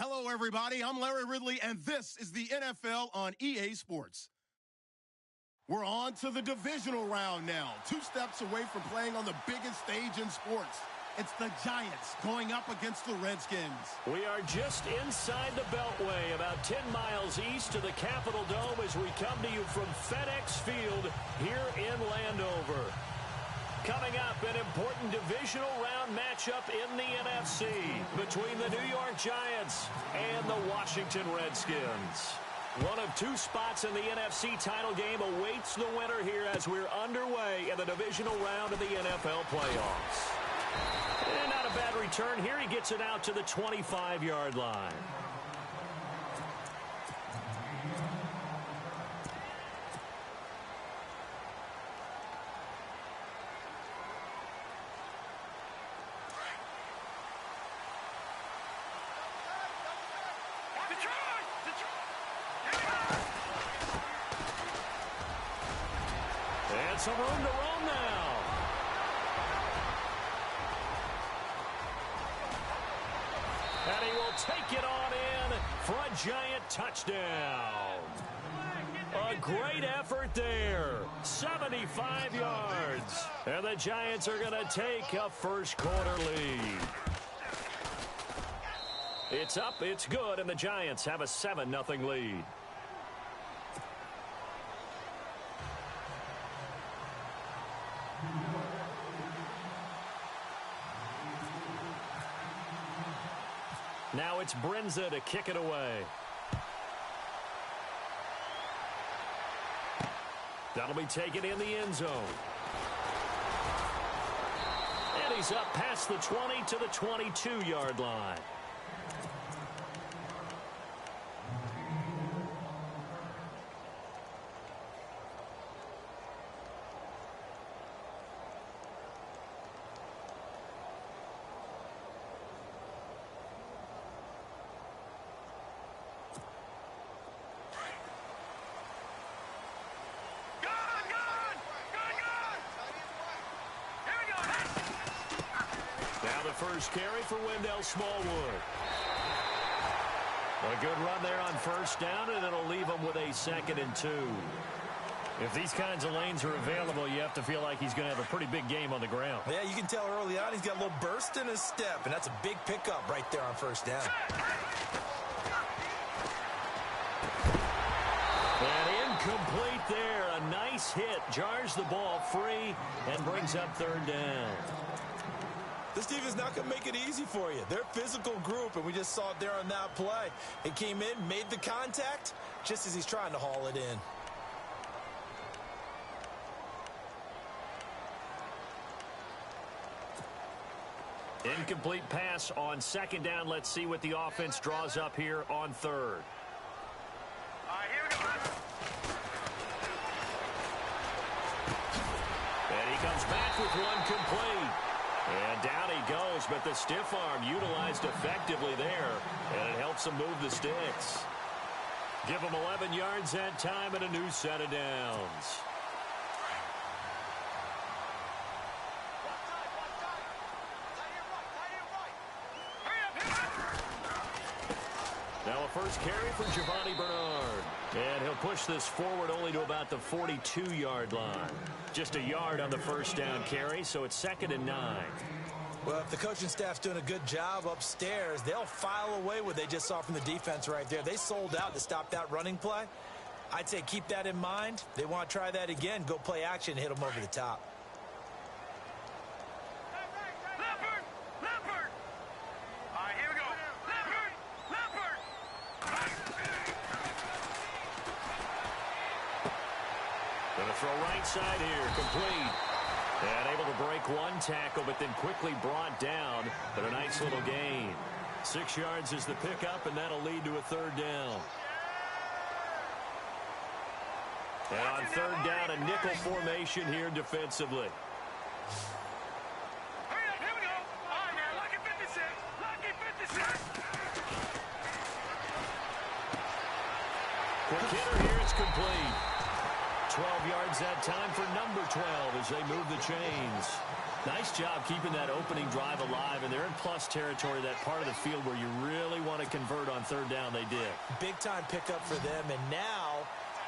Hello, everybody. I'm Larry Ridley, and this is the NFL on EA Sports. We're on to the divisional round now, 2 steps away from playing on the biggest stage in sports. It's the Giants going up against the Redskins. We are just inside the Beltway, about 10 miles east of the Capitol Dome as we come to you from FedEx Field here in Landover. Coming up, an important divisional round matchup in the NFC between the New York Giants and the Washington Redskins. One of 2 spots in the NFC title game awaits the winner here as we're underway in the divisional round of the NFL playoffs. And not a bad return here. He gets it out to the 25-yard line. And some room to roam now. And he will take it on in for a Giant touchdown. A great effort there. 75 yards. And the Giants are going to take a first-quarter lead. It's up, it's good, and the Giants have a 7-0 lead. Now it's Brinza to kick it away. That'll be taken in the end zone. And he's up past the 20 to the 22-yard line. First carry for Wendell Smallwood. A good run there on first down, and it'll leave him with a 2nd and 2. If these kinds of lanes are available, you have to feel like he's going to have a pretty big game on the ground. Yeah, you can tell early on he's got a little burst in his step, and that's a big pickup right there on first down. And incomplete there. A nice hit. Jars the ball free and brings up 3rd down. This defense is not going to make it easy for you. They're a physical group, and we just saw it there on that play. He came in, made the contact, just as he's trying to haul it in. Incomplete pass on 2nd down. Let's see what the offense draws up here on 3rd. Here we go. And he comes back with one complete. And down he goes, but the stiff arm utilized effectively there, and it helps him move the sticks. Give him 11 yards that time and a new set of downs. Now a first carry for Giovanni Bernard. And he'll push this forward only to about the 42-yard line. Just a yard on the first down carry, so it's 2nd and 9. Well, if the coaching staff's doing a good job upstairs, they'll file away what they just saw from the defense right there. They sold out to stop that running play. I'd say keep that in mind. They want to try that again, go play action, hit them over the top. Here we go. Leopard. Gonna throw right side here, complete. And able to break one tackle, but then quickly brought down. But a nice little gain. 6 yards is the pickup, and that'll lead to a 3rd down. And on 3rd down, a nickel formation here defensively. Here we go. All right, man. Lucky 56. Lucky 56. Quick hitter here. It's complete. 12 yards that time for number 12 as they move the chains. Nice job keeping that opening drive alive, and they're in plus territory, that part of the field where you really want to convert on third down. They did. Big-time pickup for them, and now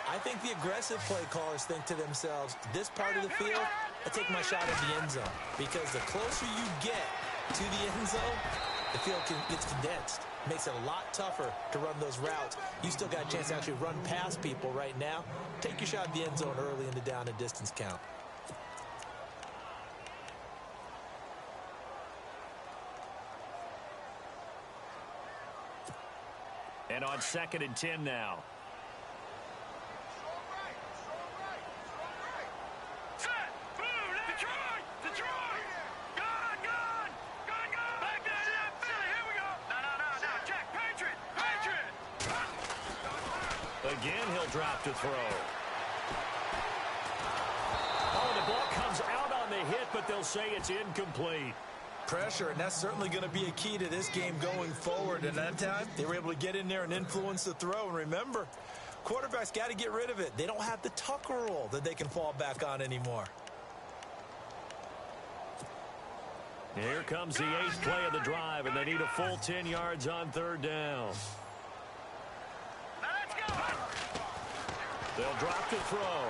I think the aggressive play callers think to themselves, this part of the field, I take my shot at the end zone, because the closer you get to the end zone, the field gets condensed. Makes it a lot tougher to run those routes. You still got a chance to actually run past people right now. Take your shot at the end zone early in the down and distance count. And on 2nd and 10 now. Set! Boom! Detroit! Detroit! Gone! Gone! Gone! Gone! Back there! Philly! Here we go! No! Jack! Patriot! Again, he'll drop to throw. Oh, the ball comes out on the hit, but they'll say it's incomplete. Pressure, and that's certainly going to be a key to this game going forward. And that time, they were able to get in there and influence the throw. And remember, quarterbacks got to get rid of it. They don't have the Tucker rule that they can fall back on anymore. Here comes the 8th play of the drive, and they need a full 10 yards on third down. Now let's go! They'll drop to throw.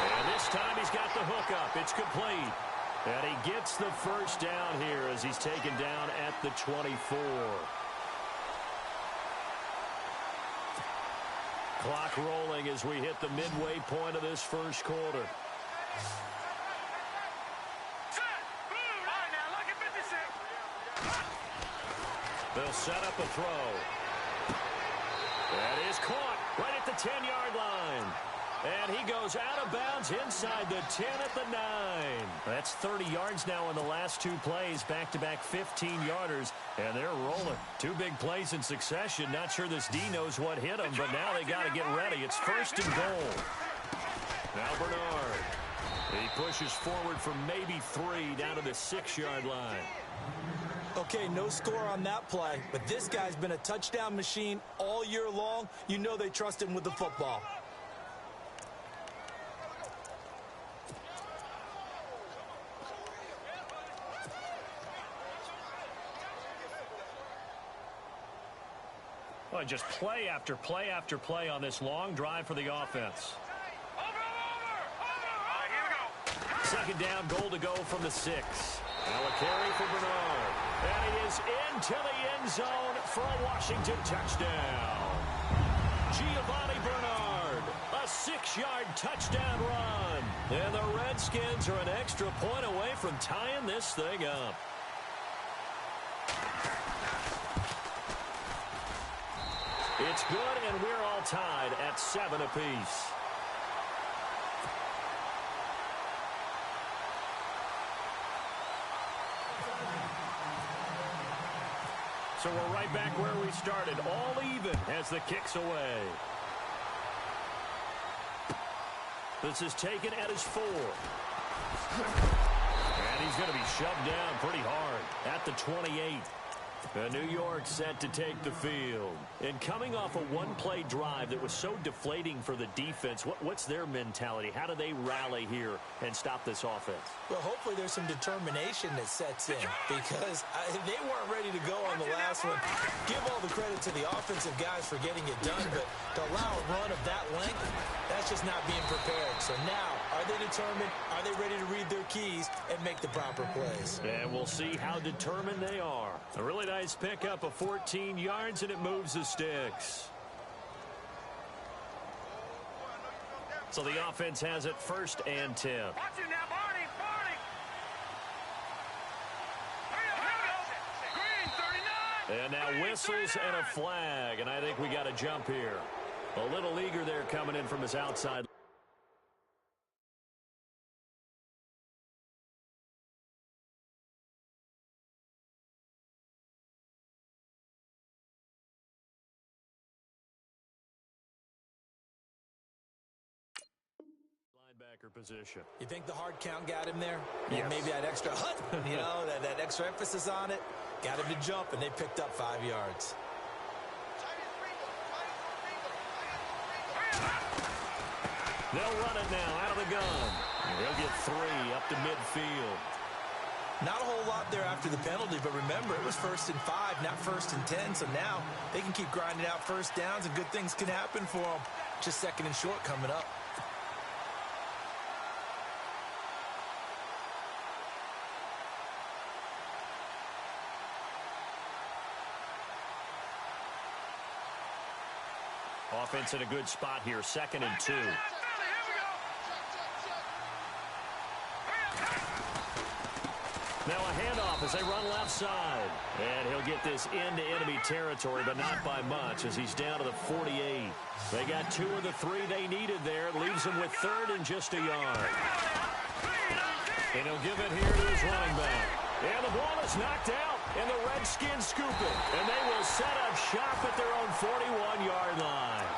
And this time he's got the hook up. It's complete. And he gets the first down here as he's taken down at the 24. Clock rolling as we hit the midway point of this first quarter. Set! Boom! All right, now, look at 56. They'll set up a throw. That is caught right at the 10-yard line. And he goes out of bounds inside the 10 at the 9. That's 30 yards now in the last 2 plays, back-to-back 15-yarders, and they're rolling. 2 big plays in succession. Not sure this D knows what hit him, but now they got to get ready. It's 1st and goal. Now Bernard. He pushes forward for maybe 3 down to the 6-yard line. Okay, no score on that play, but this guy's been a touchdown machine all year long. You know they trust him with the football. Well, just play after play after play on this long drive for the offense. Over! All right, here we go. 2nd down, goal to go from the 6. Now a carry for Bernard. And he is into the end zone for a Washington touchdown. Giovanni Bernard, a 6-yard touchdown run. And the Redskins are an extra point away from tying this thing up. It's good, and we're all tied at 7 apiece. So we're right back where we started, all even as the kick's away. This is taken at his 4. And he's going to be shoved down pretty hard at the 28. New York set to take the field. And coming off a one-play drive that was so deflating for the defense, what's their mentality? How do they rally here and stop this offense? Well, hopefully there's some determination that sets in because they weren't ready to go on the last one. Give all the credit to the offensive guys for getting it done, but to allow a run of that length, that's just not being prepared. So now, are they determined? Are they ready to read their keys and make the proper plays? And we'll see how determined they are. A really nice pickup of 14 yards, and it moves the sticks. So the offense has it 1st and 10. Watch it now, Barney! Green, 39! And now whistles and a flag, and I think we got a jump here. A little eager there coming in from his outside. Linebacker position. You think the hard count got him there? Yes. And maybe that extra hut, you know, that extra emphasis on it, got him to jump, and they picked up 5 yards. They'll run it now out of the gun. And he'll get 3 up to midfield. Not a whole lot there after the penalty, but remember, it was 1st and 5, not 1st and 10, so now they can keep grinding out first downs and good things can happen for them. Just 2nd and short coming up. Offense in a good spot here, 2nd and 2. Now a handoff as they run left side. And he'll get this into enemy territory, but not by much as he's down to the 48. They got 2 of the 3 they needed there. Leaves them with 3rd and just a yard. And he'll give it here to his running back. And the ball is knocked out, and the Redskins scoop it. And they will set up shop at their own 41-yard line.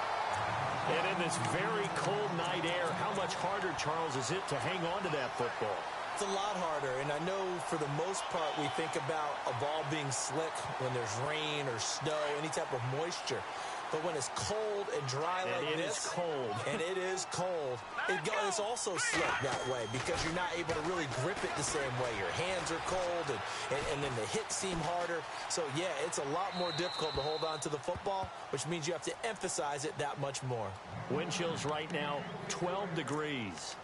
And in this very cold night air, how much harder, Charles, is it to hang on to that football? It's a lot harder, and I know for the most part we think about a ball being slick when there's rain or snow, any type of moisture. But when it's cold and dry like this, is cold. And it is cold, it's also slick that way because you're not able to really grip it the same way. Your hands are cold, and then the hits seem harder. So, yeah, it's a lot more difficult to hold on to the football, which means you have to emphasize it that much more. Wind chills right now, 12 degrees.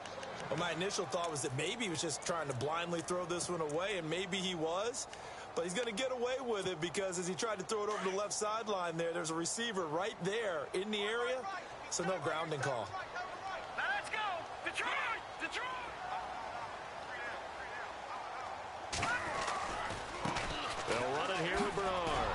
Well, my initial thought was that maybe he was just trying to blindly throw this one away, and maybe he was. But he's going to get away with it because as he tried to throw it over the left sideline there's a receiver right there in the area, so no grounding call. Now let's go! Detroit! Detroit! They'll run it here with Bernard.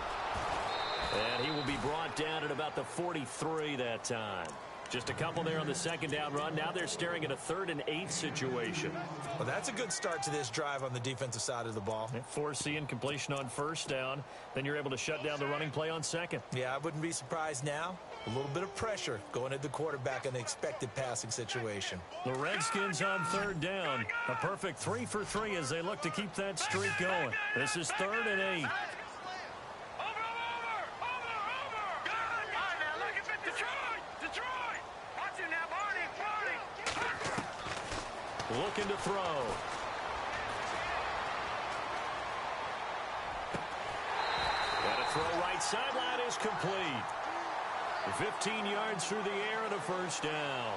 And he will be brought down at about the 43 that time. Just a couple there on the 2nd down run. Now they're staring at a 3rd and 8 situation. Well, that's a good start to this drive on the defensive side of the ball. Foreseeing completion on 1st down. Then you're able to shut down the running play on 2nd. Yeah, I wouldn't be surprised now. A little bit of pressure going at the quarterback in the expected passing situation. The Redskins on 3rd down. A perfect 3 for 3 as they look to keep that streak going. This is 3rd and 8. Looking to throw. Got a throw right sideline is complete. 15 yards through the air and a 1st down.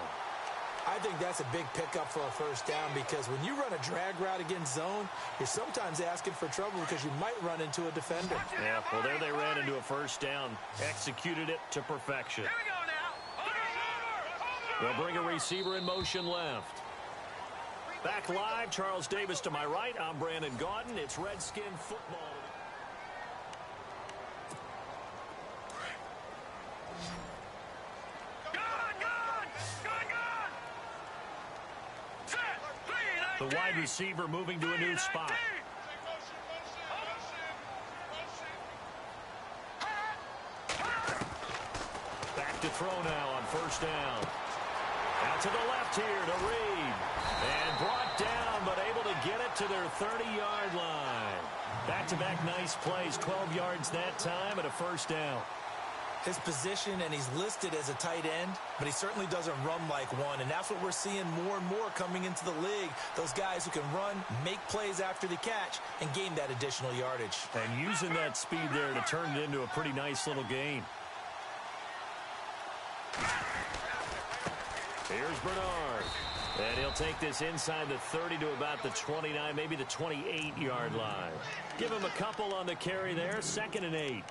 I think that's a big pickup for a 1st down because when you run a drag route against zone, you're sometimes asking for trouble because you might run into a defender. Yeah, well, there they ran into a 1st down. Executed it to perfection. Here we go now. They'll bring a receiver in motion left. Back live, Charles Davis to my right. I'm Brandon Gaudin. It's Redskin football. The wide receiver moving to a new spot. Back to throw now on 1st down. Out to the left here to Reed. And brought down, but able to get it to their 30-yard line. Back-to-back nice plays, 12 yards that time and a 1st down. His position, and he's listed as a tight end, but he certainly doesn't run like one, and that's what we're seeing more and more coming into the league. Those guys who can run, make plays after the catch, and gain that additional yardage. And using that speed there to turn it into a pretty nice little gain. Here's Bernard. And he'll take this inside the 30 to about the 29, maybe the 28-yard line. Give him a couple on the carry there, 2nd and 8.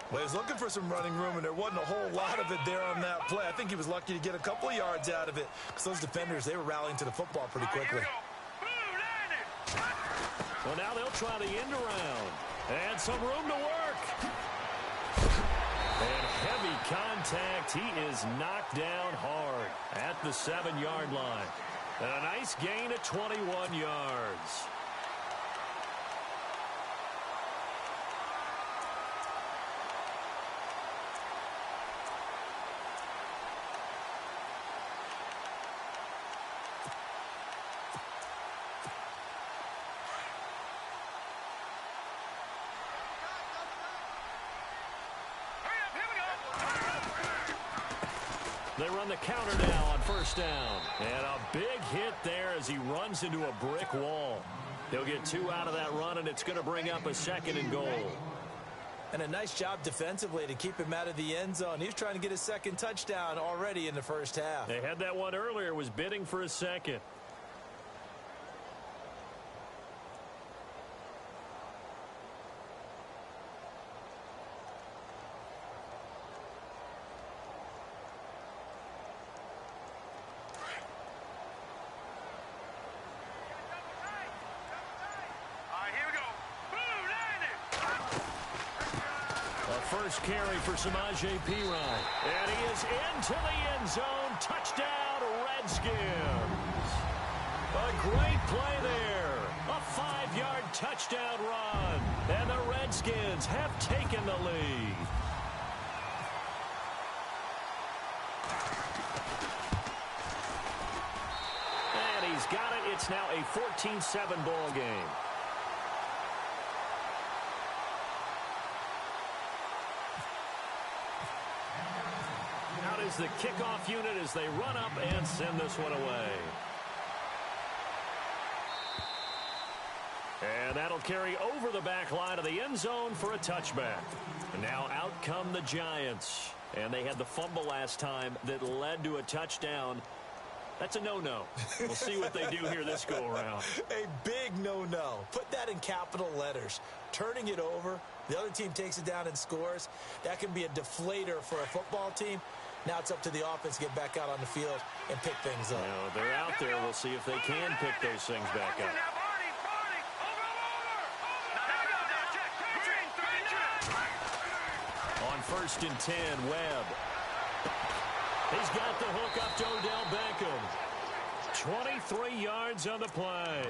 Well, he was looking for some running room, and there wasn't a whole lot of it there on that play. I think he was lucky to get a couple of yards out of it because those defenders, they were rallying to the football pretty quickly. Well, now they'll try the end around. And some room to work. And heavy contact. He is knocked down hard at the 7-yard line. And a nice gain of 21 yards. They run the counter now on first down. And a big hit there as he runs into a brick wall. He'll get 2 out of that run, and it's going to bring up a 2nd and goal. And a nice job defensively to keep him out of the end zone. He's trying to get his 2nd touchdown already in the first half. They had that one earlier, was bidding for a 2nd. First carry for Samaje Perine. And he is into the end zone. Touchdown, Redskins. A great play there. A 5-yard touchdown run. And the Redskins have taken the lead. And he's got it. It's now a 14-7 ball game. The kickoff unit as they run up and send this one away. And that'll carry over the back line of the end zone for a touchback. And now out come the Giants. And they had the fumble last time that led to a touchdown. That's a no-no. We'll see what they do here this go-around. A big no-no. Put that in capital letters. Turning it over, the other team takes it down and scores. That can be a deflator for a football team. Now it's up to the offense to get back out on the field and pick things up. You know, they're out there. We'll see if they can pick those things back up. On 1st and 10, Webb. He's got the hook up to Odell Beckham. 23 yards on the play.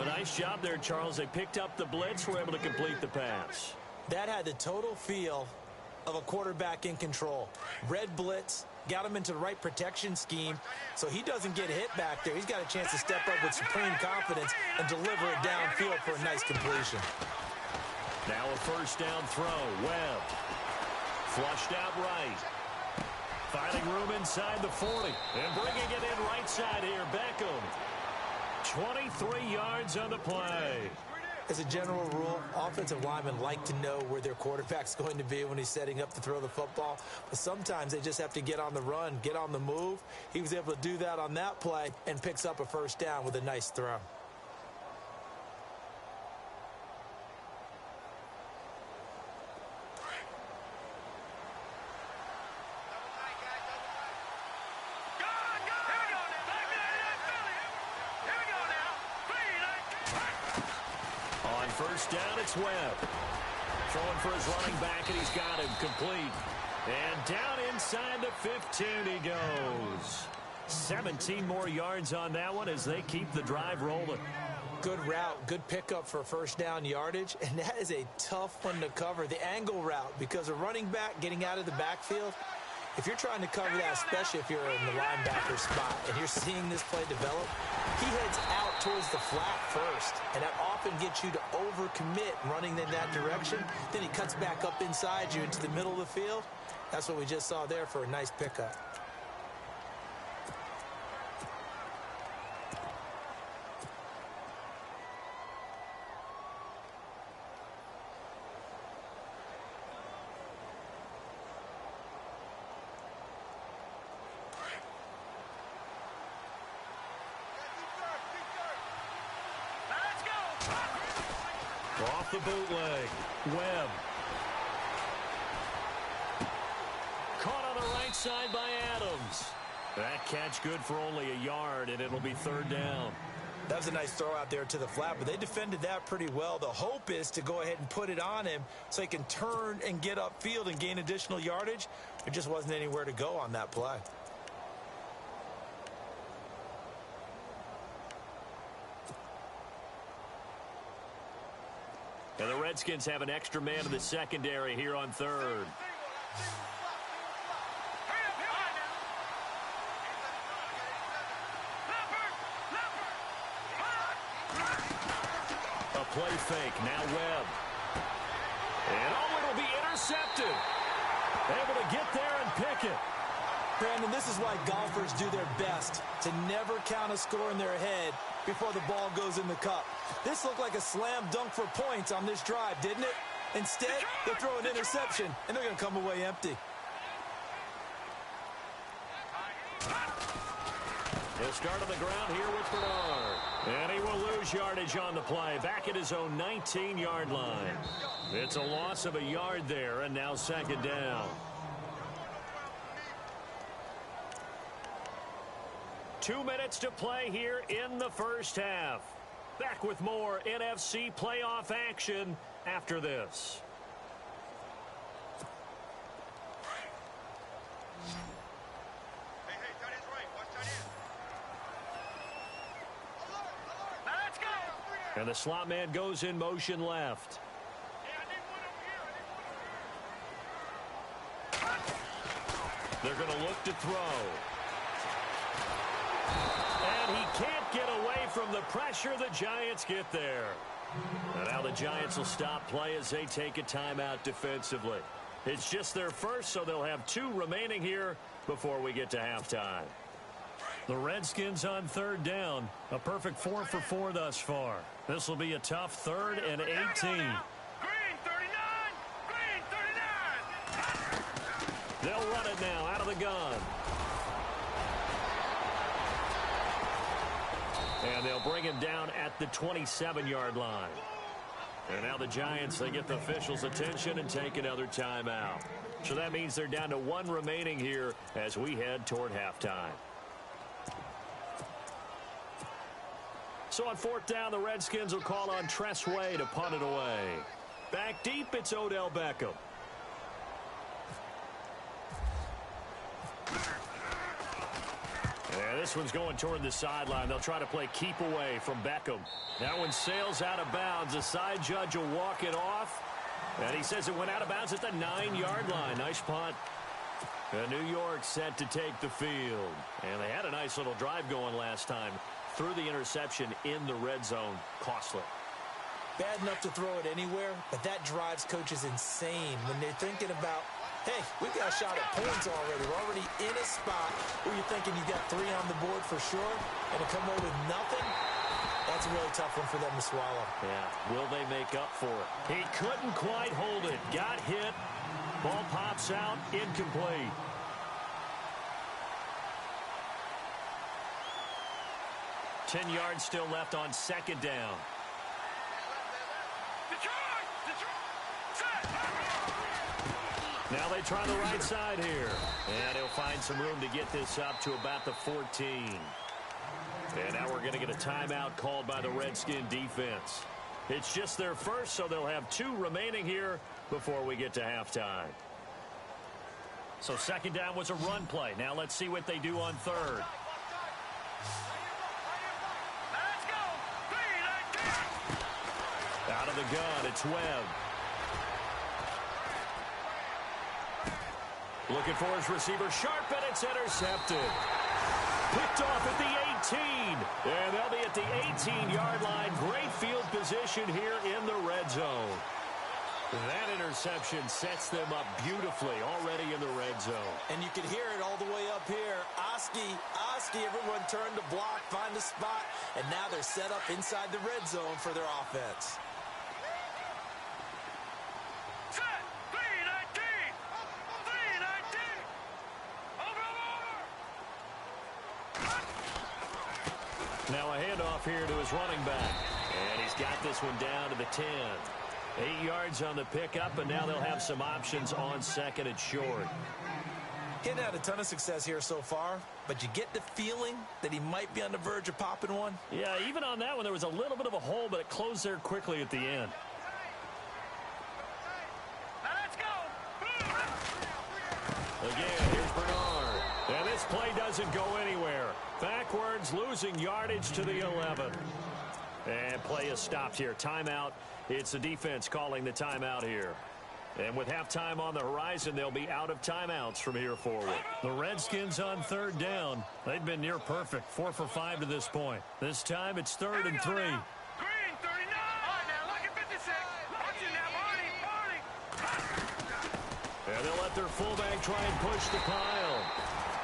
A nice job there, Charles. They picked up the blitz, were able to complete the pass. That had the total feel of a quarterback in control. Red blitz, got him into the right protection scheme, so he doesn't get hit back there. He's got a chance to step up with supreme confidence and deliver it downfield for a nice completion. Now a first down throw. Webb. Flushed out right. Finding room inside the 40. And bringing it in right side here, Beckham. 23 yards on the play. As a general rule, offensive linemen like to know where their quarterback's going to be when he's setting up to throw the football. But sometimes they just have to get on the run, get on the move. He was able to do that on that play and picks up a first down with a nice throw. First down, it's Webb. Throwing for his running back, and he's got him complete. And down inside the 15 he goes. 17 more yards on that one as they keep the drive rolling. Good route, good pickup for first down yardage, and that is a tough one to cover, the angle route, because a running back getting out of the backfield, if you're trying to cover that, especially if you're in the linebacker spot and you're seeing this play develop, he heads out towards the flat first, and that often gets you to overcommit running in that direction. Then he cuts back up inside you into the middle of the field. That's what we just saw there for a nice pickup. Off the bootleg. Webb. Caught on the right side by Adams. That catch good for only a yard, and it'll be 3rd down. That was a nice throw out there to the flat, but they defended that pretty well. The hope is to go ahead and put it on him so he can turn and get upfield and gain additional yardage. There just wasn't anywhere to go on that play. And the Redskins have an extra man in the secondary here on 3rd. A play fake. Now Webb. And it'll be intercepted. Able to get there and pick it. Brandon, this is why golfers do their best to never count a score in their head before the ball goes in the cup. This looked like a slam dunk for points on this drive, didn't it? Instead, they'll throw an interception, and they're going to come away empty. He'll start on the ground here with Bernard. And he will lose yardage on the play, back at his own 19-yard line. It's a loss of a yard there, and now second down. 2 minutes to play here in the first half. Back with more NFC playoff action after this. And the slot man goes in motion left. They're going to look to throw. And he can't get away from the pressure. The Giants get there. And now the Giants will stop play as they take a timeout defensively. It's just their first, so they'll have 2 remaining here before we get to halftime. The Redskins on third down. A perfect 4 for 4 thus far. This will be a tough 3rd and 18. Green 39! Green 39! They'll run it now out of the gun. And they'll bring him down at the 27-yard line. And now the Giants, they get the officials' attention and take another timeout. So that means they're down to 1 remaining here as we head toward halftime. So on 4th down, the Redskins will call on Tressway to punt it away. Back deep, it's Odell Beckham. And this one's going toward the sideline. They'll try to play keep away from Beckham. That one sails out of bounds. The side judge will walk it off. And he says it went out of bounds at the 9-yard line. Nice punt. And New York set to take the field. And they had a nice little drive going last time. Through the interception in the red zone. Costly. Bad enough to throw it anywhere, but that drives coaches insane when they're thinking about, hey, we've got a shot at points already. We're already in a spot where you're thinking you got 3 on the board for sure, and to come away with nothing, that's a really tough one for them to swallow. Yeah, will they make up for it? He couldn't quite hold it. Got hit. Ball pops out. Incomplete. Ten yards still left on second down. Now they try the right side here. And he'll find some room to get this up to about the 14. And now we're going to get a timeout called by the Redskin defense. It's just their first, so they'll have 2 remaining here before we get to halftime. So second down was a run play. Now let's see what they do on third. Out of the gun, it's Webb. Looking for his receiver, sharp, and it's intercepted. Picked off at the 18. And they'll be at the 18-yard line. Great field position here in the red zone. That interception sets them up beautifully already in the red zone. And you can hear it all the way up here. Oski, everyone turned to block, find a spot, and now they're set up inside the red zone for their offense. Now a handoff here to his running back. And he's got this one down to the 10. 8 yards on the pickup, and now they'll have some options on second and short. Getting had a ton of success here so far, but you get the feeling that he might be on the verge of popping one. Yeah, even on that one, there was a little bit of a hole, but it closed there quickly at the end. Again, here's Bernard. And this play doesn't go anywhere. Backwards, losing yardage to the 11. And play is stopped here. Timeout. It's the defense calling the timeout here. And with halftime on the horizon, they'll be out of timeouts from here forward. The Redskins on third down. They've been near perfect. 4 for 5 to this point. This time it's 3rd and 3. Green 39. All right, now look at 56. Watch it now, Marty. And they'll let their fullback try and push the pile.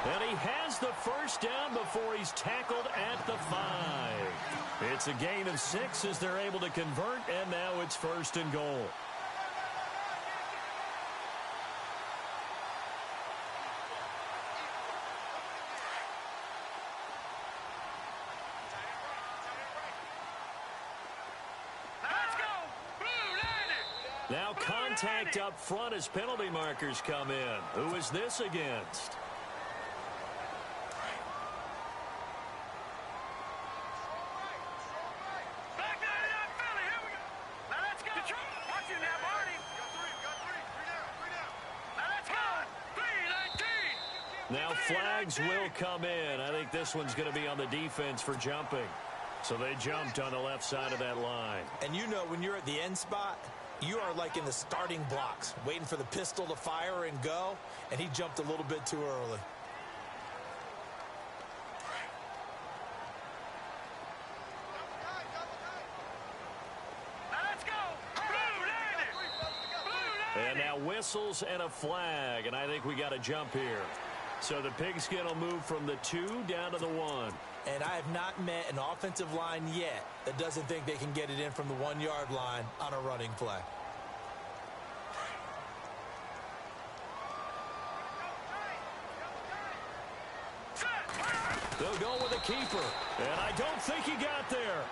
And he has the first down before he's tackled at the 5. It's a gain of 6 as they're able to convert, and now it's 1st and goal. Now contact up front as penalty markers come in. Who is this against? Now flags will come in. I think this one's going to be on the defense for jumping. So they jumped on the left side of that line. And you know when you're at the end spot, you are like in the starting blocks, waiting for the pistol to fire and go, and he jumped a little bit too early. And now whistles and a flag, and I think we got a jump here. So the pigskin will move from the 2 down to the 1. And I have not met an offensive line yet that doesn't think they can get it in from the 1-yard line on a running play. They'll go with a keeper. And I don't think he got there.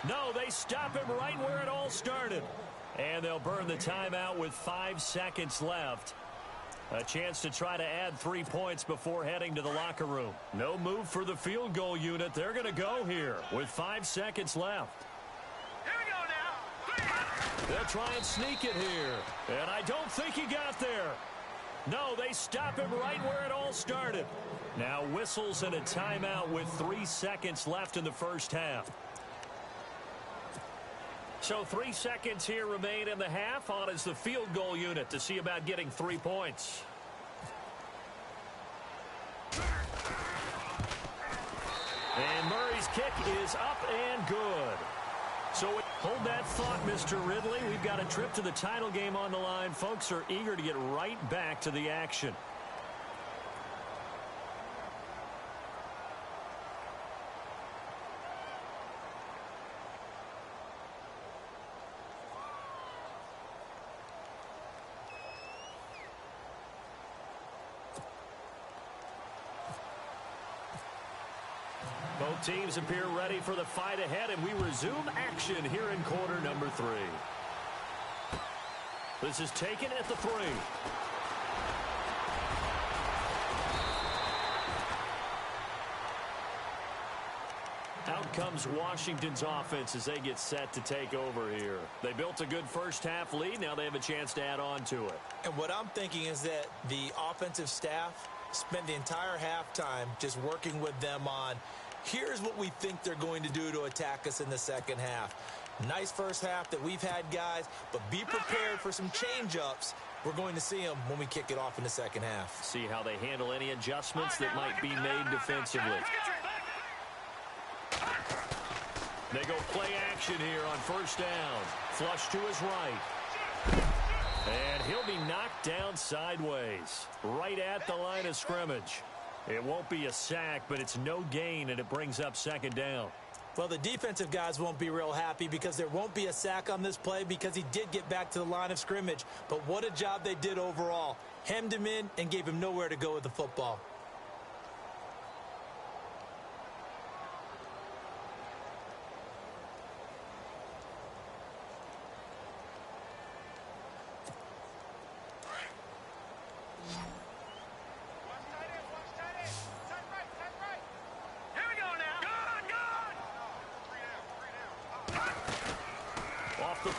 No, they stop him right where it all started. And they'll burn the timeout with 5 seconds left. A chance to try to add 3 points before heading to the locker room. No move for the field goal unit. They're going to go here with 5 seconds left. Here we go now. They'll try and sneak it here. And I don't think he got there. No, they stop him right where it all started. Now whistles and a timeout with 3 seconds left in the first half. So 3 seconds here remain in the half. On is the field goal unit to see about getting 3 points. And Murray's kick is up and good. So hold that thought, Mr. Ridley. We've got a trip to the title game on the line. Folks are eager to get right back to the action. Both teams appear ready for the fight ahead, and we resume action here in quarter number 3. This is taken at the 3. Out comes Washington's offense as they get set to take over here. They built a good first half lead. Now they have a chance to add on to it. And what I'm thinking is that the offensive staff spent the entire halftime just working with them on, here's what we think they're going to do to attack us in the second half. Nice first half that we've had, guys, but be prepared for some change-ups. We're going to see them when we kick it off in the second half. See how they handle any adjustments that might be made defensively. They go play action here on first down. Flush to his right. And he'll be knocked down sideways, right at the line of scrimmage. It won't be a sack, but it's no gain, and it brings up second down. Well, the defensive guys won't be real happy because there won't be a sack on this play because he did get back to the line of scrimmage. But what a job they did overall. Hemmed him in and gave him nowhere to go with the football.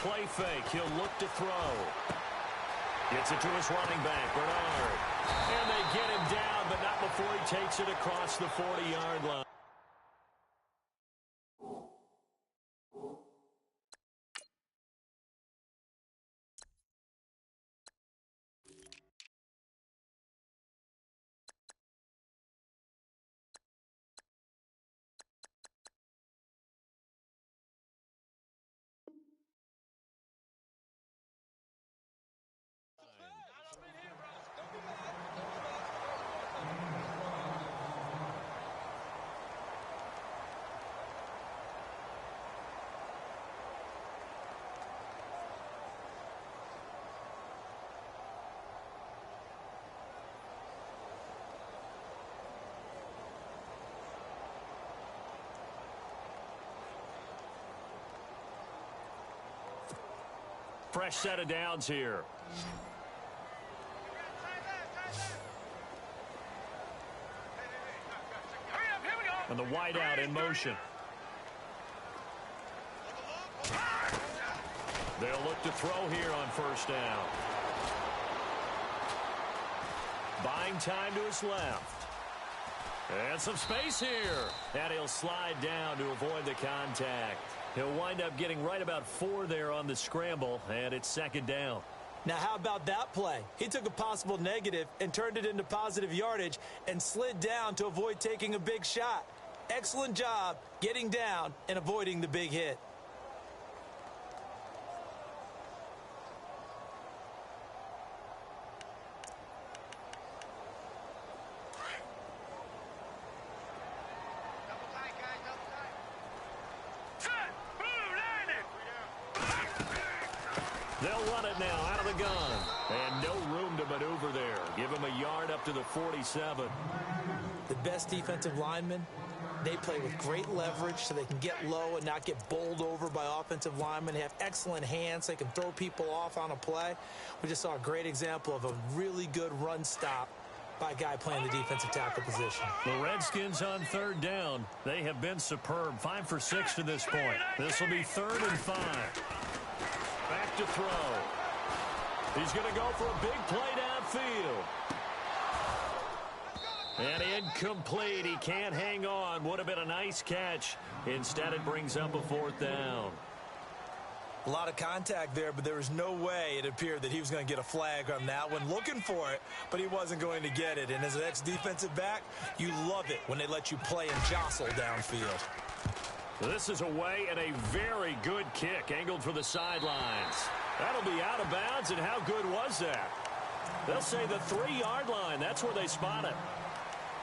Play fake. He'll look to throw. Gets it to his running back, Bernard. And they get him down, but not before he takes it across the 40-yard line. Fresh set of downs here. And the wideout in motion. They'll look to throw here on first down. Buying time to his left. And some space here. And he'll slide down to avoid the contact. He'll wind up getting right about 4 there on the scramble, and it's second down. Now, how about that play? He took a possible negative and turned it into positive yardage and slid down to avoid taking a big shot. Excellent job getting down and avoiding the big hit. They'll run it now out of the gun. And no room to maneuver there. Give him a yard up to the 47. The best defensive linemen, they play with great leverage so they can get low and not get bowled over by offensive linemen. They have excellent hands. They can throw people off on a play. We just saw a great example of a really good run stop by a guy playing the defensive tackle position. The Redskins on third down. They have been superb. 5 for 6 to this point. This will be 3rd and 5. Back to throw. He's going to go for a big play downfield. And incomplete. He can't hang on. Would have been a nice catch. Instead, it brings up a 4th down. A lot of contact there, but there was no way it appeared that he was going to get a flag on that one. Looking for it, but he wasn't going to get it. And as an ex-defensive back, you love it when they let you play and jostle downfield. This is away and a very good kick angled for the sidelines. That'll be out of bounds, and how good was that? They'll say the 3-yard line. That's where they spot it.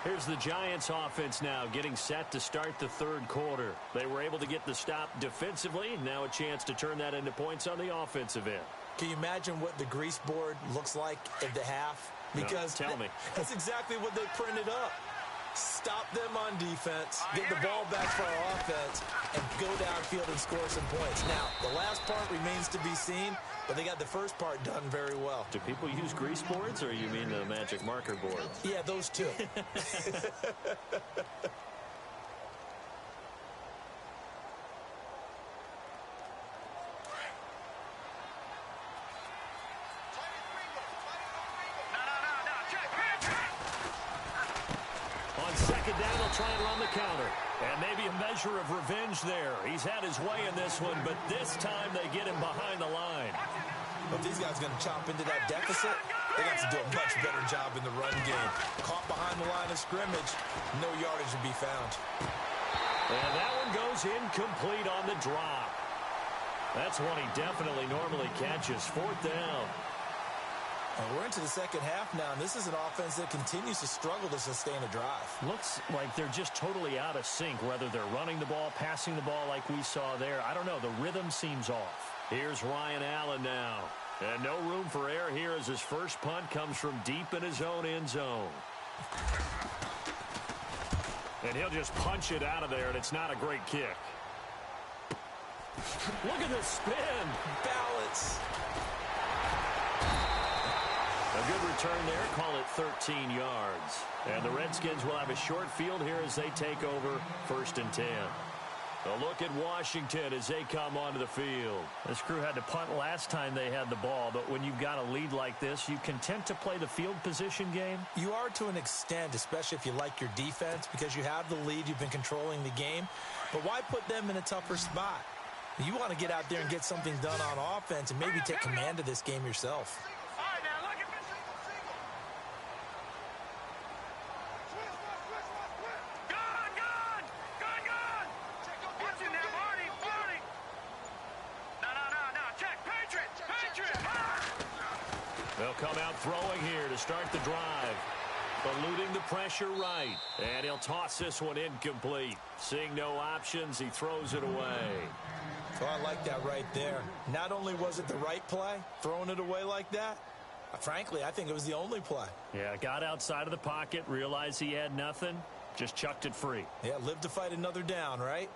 Here's the Giants offense now getting set to start the 3rd quarter. They were able to get the stop defensively. Now a chance to turn that into points on the offensive end. Can you imagine what the grease board looks like at the half? Because no, tell me. That's exactly what they printed up. Stop them on defense, get the ball back for our offense, and go downfield and score some points. Now, the last part remains to be seen, but they got the first part done very well. Do people use grease boards, or you mean the magic marker board? Yeah, those two. Second down, they'll try and run the counter. And maybe a measure of revenge there. He's had his way in this one, but this time they get him behind the line. But these guys are going to chop into that deficit. They got to do a much better job in the run game. Caught behind the line of scrimmage, no yardage to be found. And that one goes incomplete on the drop. That's one he definitely normally catches. 4th down. We're into the second half now, and this is an offense that continues to struggle to sustain a drive. Looks like they're just totally out of sync, whether they're running the ball, passing the ball like we saw there. I don't know. The rhythm seems off. Here's Ryan Allen now. And no room for error here as his first punt comes from deep in his own end zone. And he'll just punch it out of there, and it's not a great kick. Look at the spin. Balance. A good return there. Call it 13 yards. And the Redskins will have a short field here as they take over 1st and 10. A look at Washington as they come onto the field. This crew had to punt last time they had the ball, but when you've got a lead like this, you content to play the field position game? You are to an extent, especially if you like your defense, because you have the lead, you've been controlling the game. But why put them in a tougher spot? You want to get out there and get something done on offense and maybe take command of this game yourself. They'll come out throwing here to start the drive. Eluding the pressure right. And he'll toss this one incomplete. Seeing no options, he throws it away. Oh, I like that right there. Not only was it the right play, throwing it away like that, frankly, I think it was the only play. Yeah, got outside of the pocket, realized he had nothing, just chucked it free. Yeah, live to fight another down, right?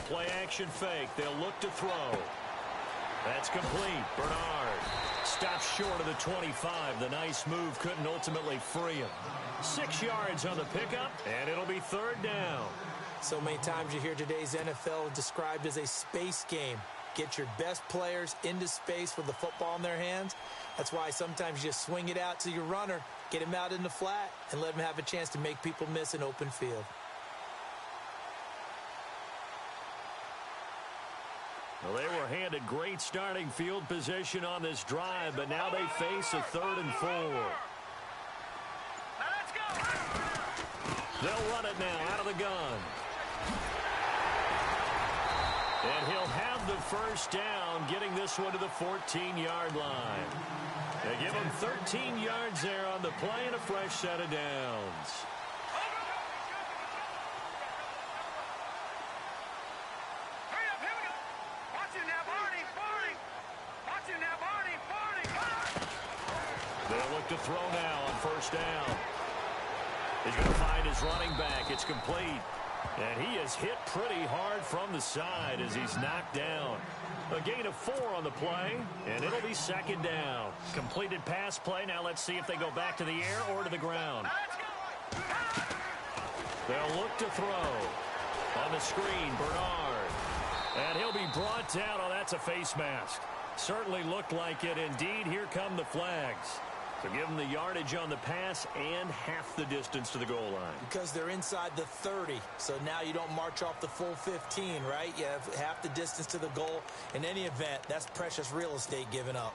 play action fake. They'll look to throw. That's complete. Bernard stops short of the 25. The nice move couldn't ultimately free him. 6 yards on the pickup, and it'll be 3rd down. So many times you hear today's NFL described as a space game. Get your best players into space with the football in their hands. That's why sometimes you just swing it out to your runner, get him out in the flat, and let him have a chance to make people miss an open field. Well, they were handed great starting field position on this drive, but now they face a 3rd and 4. Now let's go. They'll run it now out of the gun. And he'll have the first down, getting this one to the 14-yard line. They give him 13 yards there on the play and a fresh set of downs. Hurry up, here we go. Watch him now, Barney. Watch him now, Barney. They'll look to throw now on first down. He's going to find his running back. It's complete. And he is hit pretty hard from the side as he's knocked down. A gain of 4 on the play, and it'll be 2nd down. Completed pass play. Now let's see if they go back to the air or to the ground. They'll look to throw. On the screen, Bernard. And he'll be brought down. Oh, that's a face mask. Certainly looked like it. Indeed, here come the flags. So give them the yardage on the pass and half the distance to the goal line. Because they're inside the 30, so now you don't march off the full 15, right? You have half the distance to the goal. In any event, that's precious real estate given up.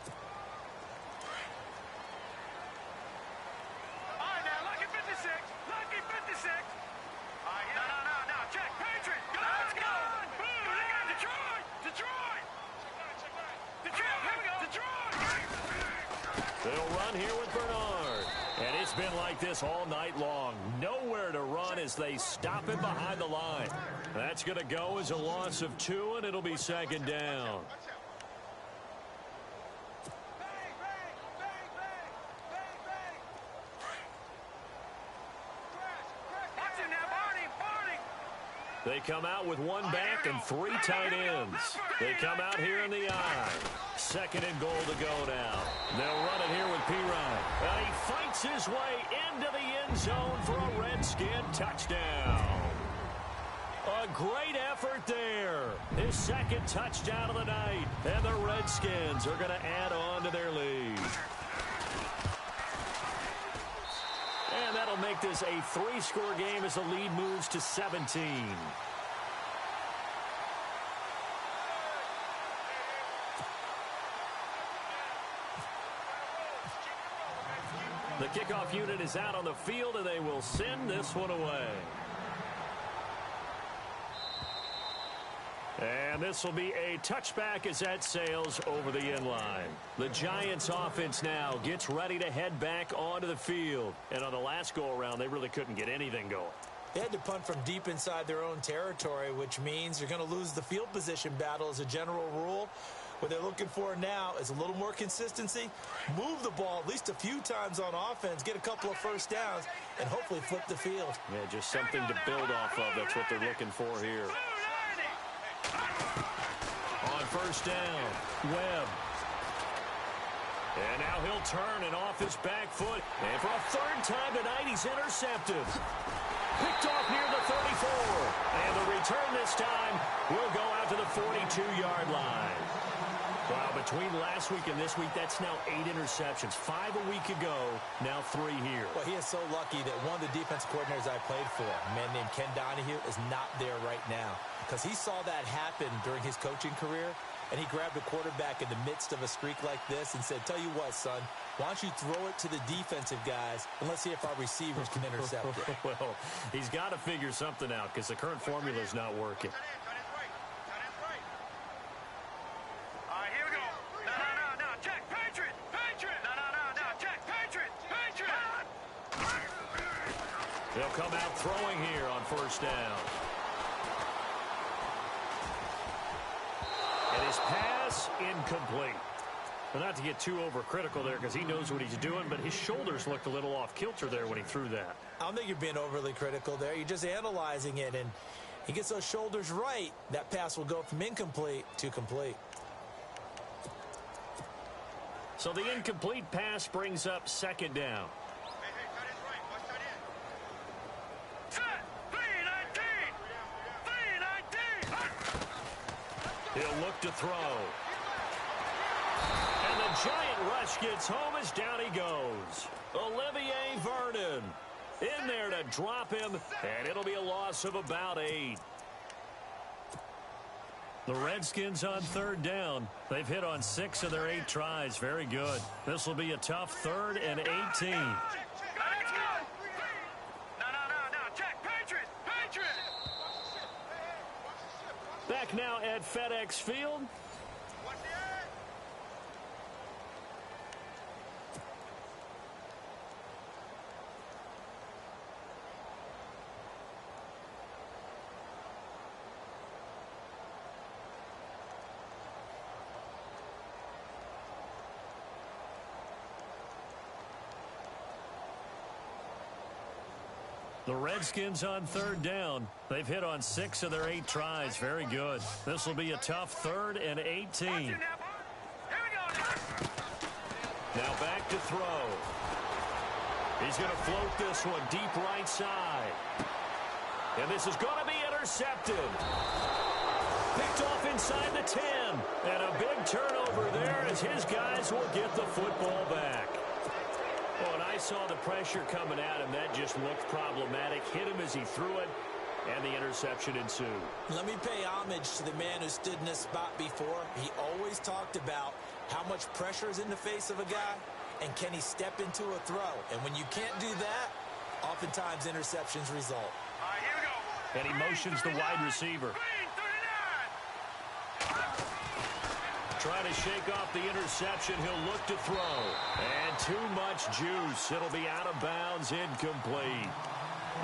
All right, now, lucky 56. Lucky 56. All right, no. Check. Patriot. Let's go. Boom. They got Detroit. Detroit. Here we go. Detroit. They'll run here with Bernard. And it's been like this all night long. Nowhere to run as they stop it behind the line. That's going to go as a loss of 2, and it'll be 2nd down. Watch him now, Barney. They come out with 1 back and 3 tight ends. They come out here in the I. 2nd and goal to go now. They'll run it here with P-Ryan. He fights his way into the end zone for a Redskin touchdown. A great effort there. His 2nd touchdown of the night. And the Redskins are going to add on to their lead. And that'll make this a 3-score game as the lead moves to 17. The kickoff unit is out on the field, and they will send this one away. And this will be a touchback as that sails over the end line. The Giants offense now gets ready to head back onto the field. And on the last go-around, they really couldn't get anything going. They had to punt from deep inside their own territory, which means you're going to lose the field position battle as a general rule. What they're looking for now is a little more consistency, move the ball at least a few times on offense, get a couple of first downs, and hopefully flip the field. Yeah, just something to build off of. That's what they're looking for here. On first down, Webb. And now he'll turn and off his back foot. And for a 3rd time tonight, he's intercepted. Picked off near the 34. And the return this time will go out to the 42-yard line. Wow, between last week and this week, that's now 8 interceptions. 5 a week ago, now 3 here. Well, he is so lucky that one of the defense coordinators I played for, a man named Ken Donahue, is not there right now. Because he saw that happen during his coaching career, and he grabbed a quarterback in the midst of a streak like this and said, tell you what, son, why don't you throw it to the defensive guys, and let's see if our receivers can intercept it. Well, he's got to figure something out because the current formula is not working. They'll come out throwing here on first down. And his pass incomplete. Well, not to get too overcritical there because he knows what he's doing, but his shoulders looked a little off kilter there when he threw that. I don't think you're being overly critical there. You're just analyzing it, and He gets those shoulders right, that pass will go from incomplete to complete. So the incomplete pass brings up second down. Hey, cut it right. Watch that in. Set. 3-19. He'll look to throw. And the giant rush gets home as down he goes. Olivier Vernon in there to drop him, and it'll be a loss of about 8. The Redskins on third down. They've hit on 6 of their 8 tries. Very good. This will be a tough 3rd and 18. No. Check. Patriot. Back now at FedEx Field. The Redskins on third down. They've hit on 6 of their 8 tries. Very good. This will be a tough 3rd and 18. Here we go. Now back to throw. He's going to float this one deep right side. And this is going to be intercepted. Picked off inside the 10. And a big turnover there as his guys will get the football back. Oh, and I saw the pressure coming at him. That just looked problematic. Hit him as he threw it, and the interception ensued. Let me pay homage to the man who stood in this spot before. He always talked about how much pressure is in the face of a guy, and can he step into a throw. And when you can't do that, oftentimes interceptions result. All right, here we go. And he motions the wide receiver. Trying to shake off the interception. He'll look to throw. And too much juice. It'll be out of bounds, incomplete.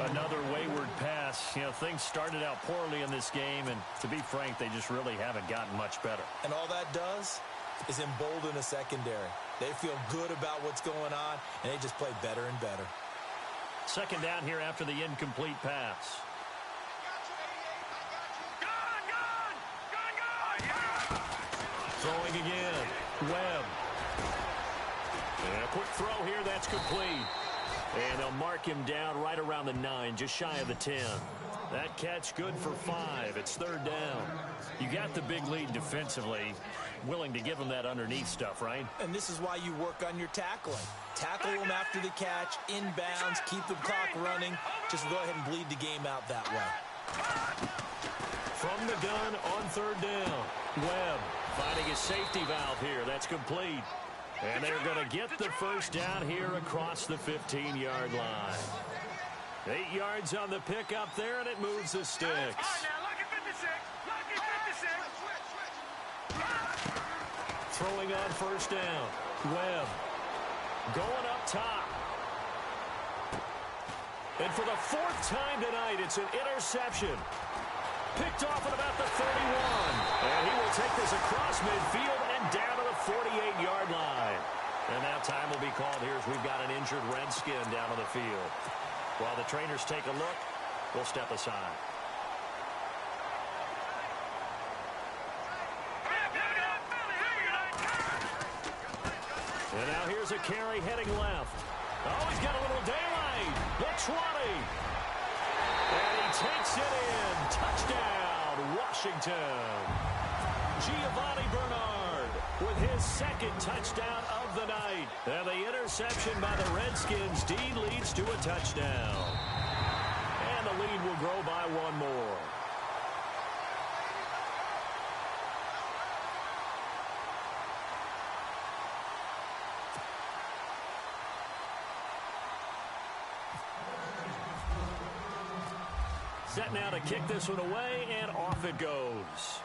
Another wayward pass. You know, things started out poorly in this game, and to be frank, they just really haven't gotten much better. And all that does is embolden a secondary. They feel good about what's going on, and they just play better and better. Second down here after the incomplete pass. Throwing again. Webb. And a quick throw here. That's complete. And they'll mark him down right around the 9, just shy of the 10. That catch good for 5. It's third down. You got the big lead defensively. Willing to give them that underneath stuff, right? And this is why you work on your tackling. Tackle them after the catch, inbounds, keep the clock running. Just go ahead and bleed the game out that way. From the gun on third down. Webb finding a safety valve here. That's complete. And they're going to get the first down here across the 15-yard line. 8 yards on the pickup there, and it moves the sticks. All right, now, lucky 56. Lucky 56. Throwing on first down. Webb going up top. And for the 4th time tonight, it's an interception. Picked off at about the 31. And he will take this across midfield and down to the 48-yard line. And now time will be called here as we've got an injured Redskin down on the field. While the trainers take a look, we'll step aside. And now here's a carry heading left. Oh, he's got a little daylight. The 20. And he takes it in. Touchdown, Washington. Giovanni Bernard with his 2nd touchdown of the night. And the interception by the Redskins. Dean leads to a touchdown. And the lead will grow by 1 more. Set now to kick this one away, and off it goes.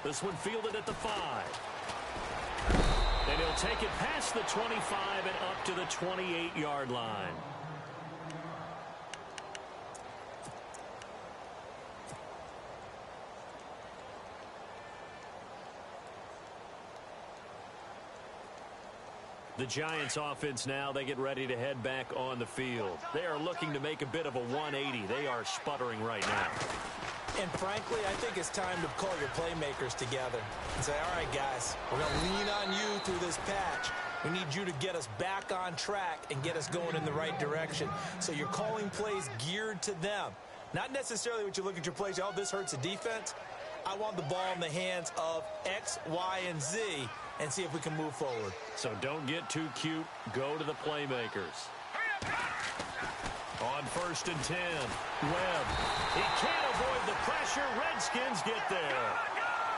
This one fielded at the 5. And he'll take it past the 25 and up to the 28-yard line. The Giants offense now, they get ready to head back on the field. They are looking to make a bit of a 180. They are sputtering right now. And frankly, I think it's time to call your playmakers together and say, all right, guys, we're going to lean on you through this patch. We need you to get us back on track and get us going in the right direction. So you're calling plays geared to them. Not necessarily what you look at your plays, oh, this hurts the defense. I want the ball in the hands of X, Y, and Z and see if we can move forward. So don't get too cute. Go to the playmakers. On 1st and 10, Webb. He can't avoid the pressure. Redskins get there.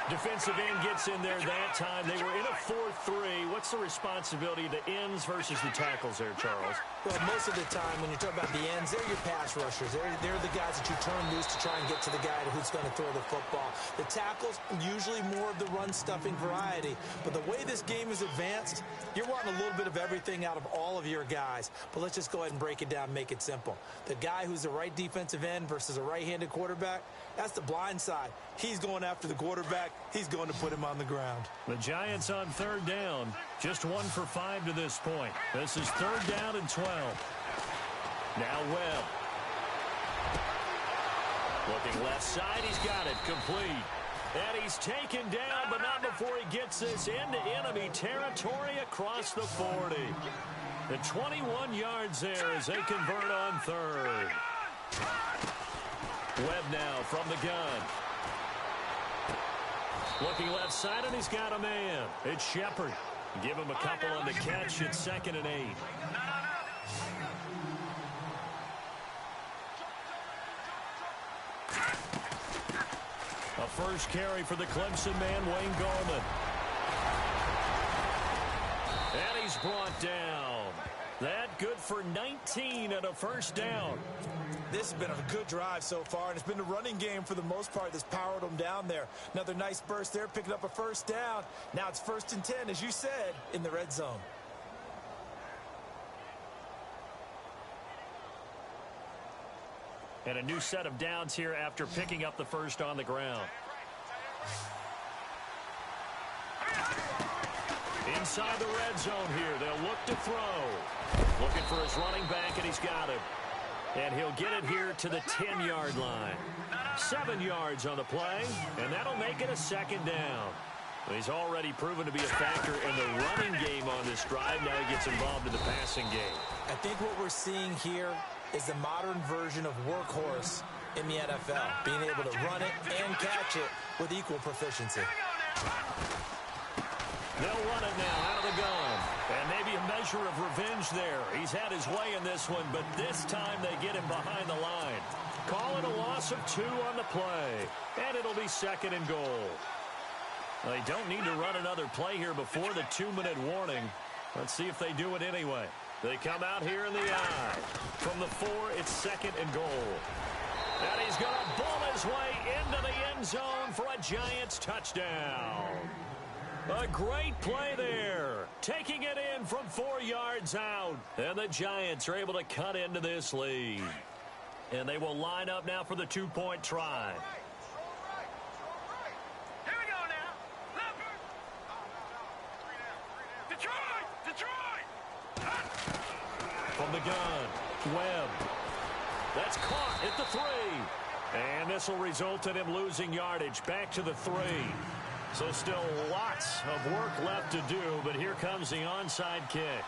Defensive end gets in there that time. They were in a 4-3. What's the responsibility of the ends versus the tackles there, Charles? Well, most of the time when you talk about the ends, they're your pass rushers. They're the guys that you turn loose to try and get to the guy who's going to throw the football. The tackles, usually more of the run-stuffing variety. But the way this game is advanced, you're wanting a little bit of everything out of all of your guys. But let's just go ahead and break it down and make it simple. The guy who's the right defensive end versus a right-handed quarterback, that's the blind side. He's going after the quarterback. He's going to put him on the ground. The Giants on 3rd down. Just 1 for 5 to this point. This is 3rd down and 12. Now Webb. Looking left side. He's got it. Complete. And he's taken down, but not before he gets this into enemy territory across the 40. The 21 yards there as they convert on 3rd. Webb now from the gun. Looking left side, and he's got a man. It's Shepard. Give him a couple on the catch. It's 2nd and 8. A first carry for the Clemson man, Wayne Gallman. And he's brought down. That good for 19 and a 1st down. This has been a good drive so far, and it's been the running game for the most part that's powered them down there. Another nice burst there, picking up a 1st down. Now it's 1st and 10, as you said, in the red zone. And a new set of downs here after picking up the 1st on the ground. Inside the red zone here, they'll look to throw. Looking for his running back, and he's got it. And he'll get it here to the 10-yard line. 7 yards on the play, and that'll make it a 2nd down. He's already proven to be a factor in the running game on this drive. Now he gets involved in the passing game. I think what we're seeing here is the modern version of workhorse in the NFL, being able to run it and catch it with equal proficiency. They'll run it now out of the gun. And maybe a measure of revenge there. He's had his way in this one, but this time they get him behind the line. Call it a loss of 2 on the play. And it'll be 2nd and goal. They don't need to run another play here before the 2-minute warning. Let's see if they do it anyway. They come out here in the I. From the 4, it's 2nd and goal. And he's going to bull his way into the end zone for a Giants touchdown. A great play there. Taking it in from 4 yards out. And the Giants are able to cut into this lead. And they will line up now for the 2-point try. Here we go now. Detroit! From the gun, Webb. That's caught at the 3. And this will result in him losing yardage back to the 3. So still lots of work left to do, but here comes the onside kick.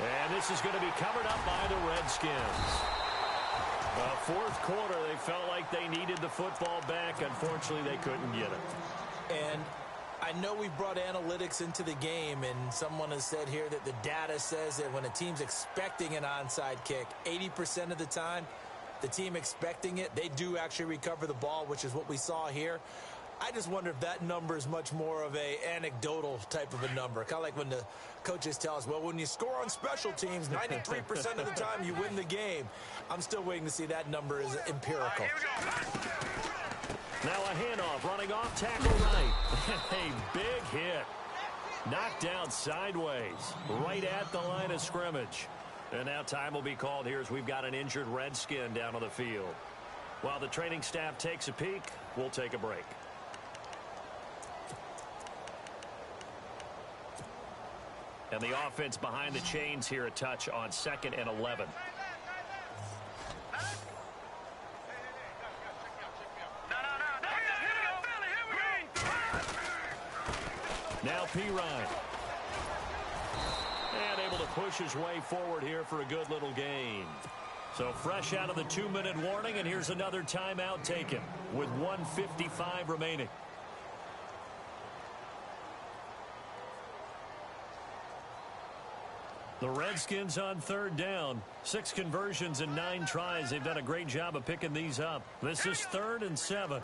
And this is going to be covered up by the Redskins. 4th quarter, they felt like they needed the football back. Unfortunately, they couldn't get it. And I know we brought analytics into the game, and someone has said here that the data says that when a team's expecting an onside kick, 80% of the time, the team expecting it, they do actually recover the ball, which is what we saw here. I just wonder if that number is much more of a anecdotal type of a number. Kind of like when the coaches tell us, well, when you score on special teams, 93% of the time you win the game. I'm still waiting to see that number is empirical. Now a handoff, running off tackle right. A big hit. Knocked out sideways, right at the line of scrimmage. And now time will be called here as we've got an injured Redskin down on the field. While the training staff takes a peek, we'll take a break. And the offense behind the chains here a touch on 2nd and 11. Now Pirine. And able to push his way forward here for a good little gain. So fresh out of the 2-minute warning, and here's another timeout taken with 1:55 remaining. The Redskins on 3rd down. 6 conversions and 9 tries. They've done a great job of picking these up. This is 3rd and 7.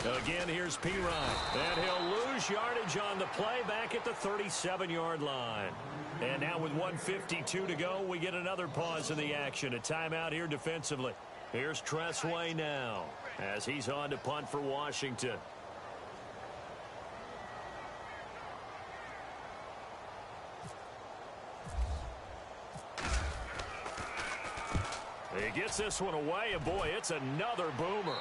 Again, here's Pirine. And he'll lose yardage on the play back at the 37-yard line. And now with 1:52 to go, we get another pause in the action. A timeout here defensively. Here's Tressway now as he's on to punt for Washington. He gets this one away, and boy, it's another boomer.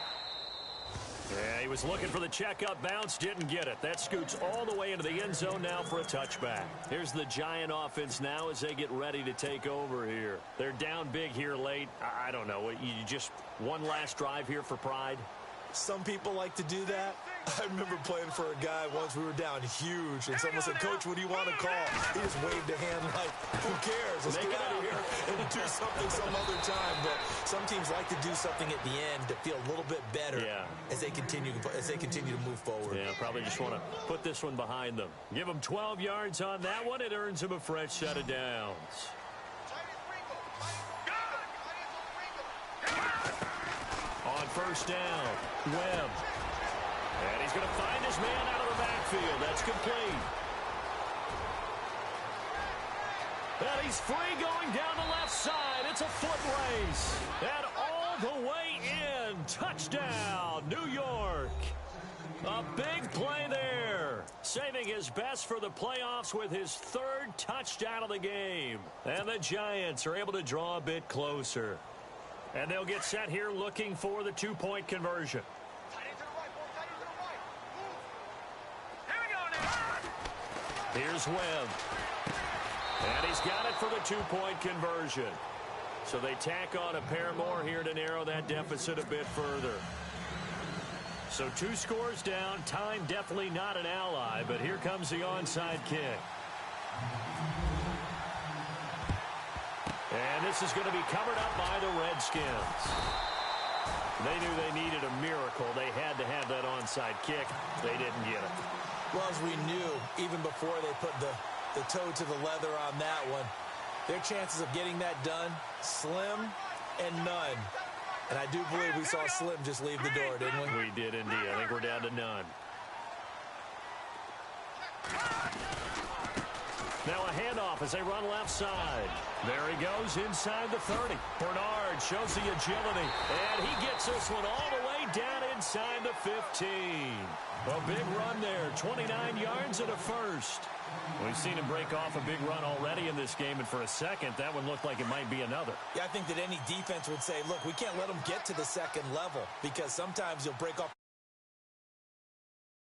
Yeah, he was looking for the checkup bounce, didn't get it. That scoots all the way into the end zone now for a touchback. Here's the Giant offense now as they get ready to take over here. They're down big here late. I don't know. You just one last drive here for pride? Some people like to do that. I remember playing for a guy once. We were down huge, and someone said, "Coach, what do you want to call?" He just waved a hand like, "Who cares? Let's get out of here and do something some other time." But some teams like to do something at the end to feel a little bit better as they continue to move forward. Yeah, probably just want to put this one behind them. Give them 12 yards on that one. It earns them a fresh set of downs. On 1st down, Webb. And he's going to find his man out of the backfield. That's complete. And he's free going down the left side. It's a foot race. And all the way in. Touchdown, New York. A big play there. Saving his best for the playoffs with his 3rd touchdown of the game. And the Giants are able to draw a bit closer. And they'll get set here looking for the 2-point conversion. Here's Webb. And he's got it for the 2-point conversion. So they tack on a pair more here to narrow that deficit a bit further. So 2 scores down. Time definitely not an ally, but here comes the onside kick. And this is going to be covered up by the Redskins. They knew they needed a miracle. They had to have that onside kick. They didn't get it. Well, as we knew, even before they put the toe to the leather on that one, their chances of getting that done, slim and none. And I do believe we saw Slim just leave the door, didn't we? We did indeed. I think we're down to none. Now a handoff as they run left side. There he goes inside the 30. Bernard shows the agility. And he gets this one all the way down inside the 15. A big run there. 29 yards and a first. We've seen him break off a big run already in this game, and for a second, that one looked like it might be another. Yeah, I think that any defense would say, look, we can't let them get to the second level because sometimes you'll break off